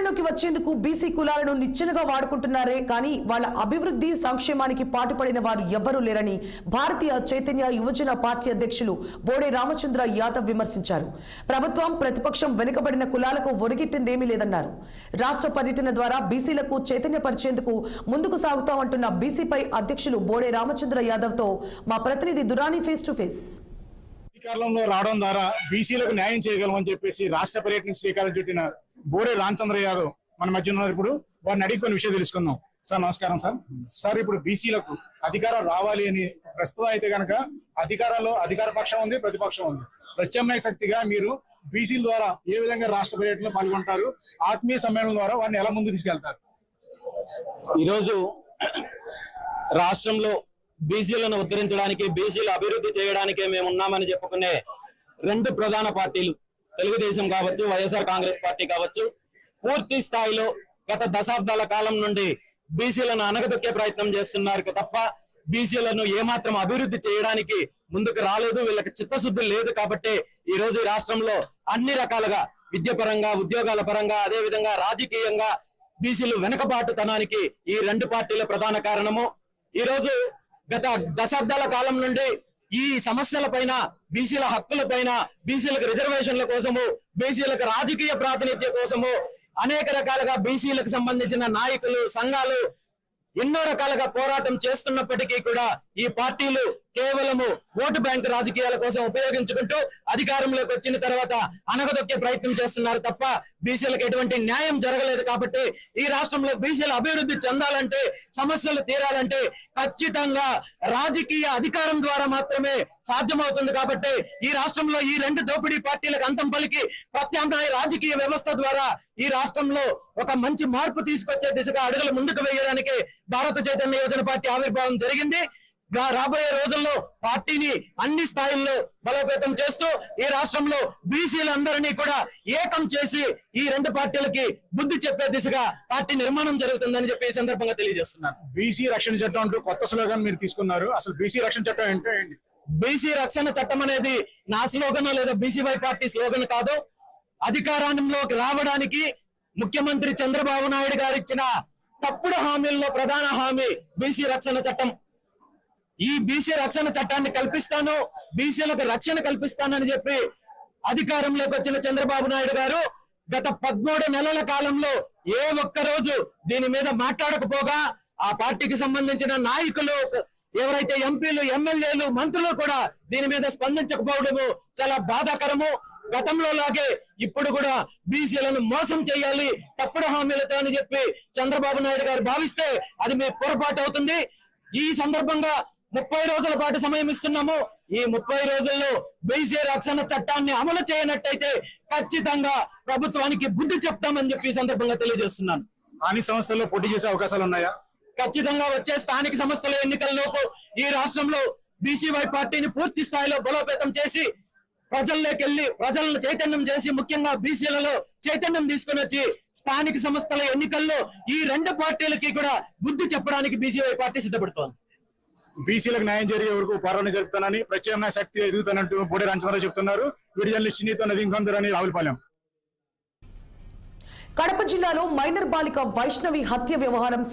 అధికారంలోకి వచ్చేందుకు బీసీ కులాలను నిచ్చెనగా వాడుకుంటున్నారే కానీ వాళ్ళ అభివృద్ధి సంక్షేమానికి పాటుపడిన వారు ఎవ్వరూ లేరని భారతీయ చైతన్య యువజన పార్టీ అధ్యక్షులు బోడే రామచంద్ర యాదవ్ విమర్శించారు. ప్రభుత్వం ప్రతిపక్షం వెనుకబడిన కులాలకు ఒరిగిట్టిందేమీ లేదన్నారు. రాష్ట్ర పర్యటన ద్వారా బీసీలకు చైతన్యపరిచేందుకు ముందుకు సాగుతామంటున్న బీసీపై అధ్యక్షులు బోడే రామచంద్ర యాదవ్ తో మా ప్రతినిధి దురాని ఫేస్ టు ఫేస్. అధికారంలో రావడం ద్వారా బీసీలకు న్యాయం చేయగలమని చెప్పేసి రాష్ట్ర పర్యటనకు శ్రీకారం చుట్టిన బోడే రామచంద్ర యాదవ్ మన మధ్య ఉన్నారు. ఇప్పుడు వారిని అడిగి కొన్ని విషయాలు తెలుసుకుందాం. సార్ నమస్కారం. సార్ ఇప్పుడు బీసీలకు అధికారం రావాలి అని ప్రస్తుతం అయితే కనుక అధికారంలో అధికార పక్షం ఉంది, ప్రతిపక్షం ఉంది. ప్రత్యామ్నాయ శక్తిగా మీరు బీసీల ద్వారా ఏ విధంగా రాష్ట్ర పర్యటనలో పాల్గొంటారు? ఆత్మీయ సమ్మేళనం ద్వారా వారిని ఎలా ముందు తీసుకెళ్తారు? ఈరోజు రాష్ట్రంలో బీసీలను ఉద్ధరించడానికి, బీసీల అభివృద్ధి చేయడానికే మేము ఉన్నామని చెప్పుకునే రెండు ప్రధాన పార్టీలు, తెలుగుదేశం కావచ్చు, వైఎస్ఆర్ కాంగ్రెస్ పార్టీ కావచ్చు, పూర్తి స్థాయిలో గత దశాబ్దాల కాలం నుండి బీసీలను అనగదొక్కే ప్రయత్నం చేస్తున్నారు తప్ప బీసీలను ఏమాత్రం అభివృద్ధి చేయడానికి ముందుకు రాలేదు. వీళ్ళకి చిత్తశుద్ధి లేదు. కాబట్టి ఈ రోజు ఈ రాష్ట్రంలో అన్ని రకాలుగా విద్య పరంగా, ఉద్యోగాల పరంగా, అదే విధంగా రాజకీయంగా బీసీలు వెనకబాటుతనానికి ఈ రెండు పార్టీల ప్రధాన కారణము. ఈ రోజు గత దశాబ్దాల కాలం నుండి ఈ సమస్యల పైన, బీసీల హక్కుల పైన, బీసీలకు రిజర్వేషన్ల కోసము, బీసీలకు రాజకీయ ప్రాతినిధ్యం కోసము అనేక రకాలుగా బీసీలకు సంబంధించిన నాయకులు, సంఘాలు ఎన్నో రకాలుగా పోరాటం చేస్తున్నప్పటికీ కూడా ఈ పార్టీలు కేవలము ఓటు బ్యాంకు రాజకీయాల కోసం ఉపయోగించుకుంటూ అధికారంలోకి వచ్చిన తర్వాత అనగదొక్కే ప్రయత్నం చేస్తున్నారు తప్ప బీసీలకు ఎటువంటి న్యాయం జరగలేదు. కాబట్టి ఈ రాష్ట్రంలో బీసీల అభివృద్ధి చెందాలంటే, సమస్యలు తీరాలంటే ఖచ్చితంగా రాజకీయ అధికారం ద్వారా మాత్రమే సాధ్యమవుతుంది. కాబట్టి ఈ రాష్ట్రంలో ఈ రెండు దోపిడీ పార్టీలకు అంతం పలికి ప్రత్యామ్నాయ రాజకీయ వ్యవస్థ ద్వారా ఈ రాష్ట్రంలో ఒక మంచి మార్పు తీసుకొచ్చే దిశగా అడుగులు ముందుకు వేయడానికి భారత చైతన్య యువజన పార్టీ ఆవిర్భావం జరిగింది. రాబోయే రోజుల్లో పార్టీని అన్ని స్థాయిల్లో బలోపేతం చేస్తూ ఈ రాష్ట్రంలో బీసీలందరినీ కూడా ఏకం చేసి ఈ రెండు పార్టీలకి బుద్ధి చెప్పే దిశగా పార్టీ నిర్మాణం జరుగుతుందని చెప్పి ఈ సందర్భంగా తెలియజేస్తున్నాను. బీసీ రక్షణ చట్టం అంటూ కొత్త స్లోగన్ మీరు తీసుకున్నారు. అసలు బీసీ రక్షణ చట్టం ఏంటి? బీసీ రక్షణ చట్టం అనేది నా స్లోగన్ లేదా బీసీవై పార్టీ స్లోగన్ కాదు. అధికారంలోకి రావడానికి ముఖ్యమంత్రి చంద్రబాబు నాయుడు గారు ఇచ్చిన తప్పుడు హామీల్లో ప్రధాన హామీ బీసీ రక్షణ చట్టం. ఈ బీసీ రక్షణ చట్టాన్ని కల్పిస్తాను, బీసీలకు రక్షణ కల్పిస్తానని చెప్పి అధికారంలోకి వచ్చిన చంద్రబాబు నాయుడు గారు గత 13 నెలల కాలంలో ఏ ఒక్క రోజు దీని మీద మాట్లాడకపోగా ఆ పార్టీకి సంబంధించిన నాయకులు, ఎవరైతే ఎంపీలు, ఎమ్మెల్యేలు, మంత్రులు కూడా దీని మీద స్పందించకపోవడము చాలా బాధాకరము. గతంలో లాగే ఇప్పుడు కూడా బీసీలను మోసం చేయాలి తప్పుడు హామీలతో అని చెప్పి చంద్రబాబు నాయుడు గారు భావిస్తే అది మీ పొరపాటు అవుతుంది. ఈ సందర్భంగా 30 రోజుల పాటు సమయం ఇస్తున్నాము. ఈ 30 రోజుల్లో బీసీ రక్షణ చట్టాన్ని అమలు చేయనట్టయితే ఖచ్చితంగా ప్రభుత్వానికి బుద్ధి చెప్తామని చెప్పి ఈ సందర్భంగా తెలియజేస్తున్నాను. స్థానిక సంస్థల్లో పోటీ చేసే అవకాశాలు ఉన్నాయా? ఖచ్చితంగా వచ్చే స్థానిక సంస్థల ఎన్నికల్లోపు ఈ రాష్ట్రంలో బీసీవై పార్టీని పూర్తి స్థాయిలో బలోపేతం చేసి ప్రజల్లోకి వెళ్లి ప్రజలను చైతన్యం చేసి, ముఖ్యంగా బీసీలలో చైతన్యం తీసుకుని వచ్చి స్థానిక సంస్థల ఎన్నికల్లో ఈ రెండు పార్టీలకి కూడా బుద్ధి చెప్పడానికి బీసీవై పార్టీ సిద్ధపడుతోంది. బీసీలకు న్యాయం జరిగే వరకు పోరాటం జరుపుతానని, ప్రత్యామ్నాయ శక్తి ఎదుగుతానంటూ బోడే రామచంద్ర చెప్తున్నారు. వీడియో జర్నలిస్ట్ నీతో నదింకొందరని రావులపాలెం. కడప జిల్లాలో మైనర్ బాలిక వైష్ణవి హత్య వ్యవహారం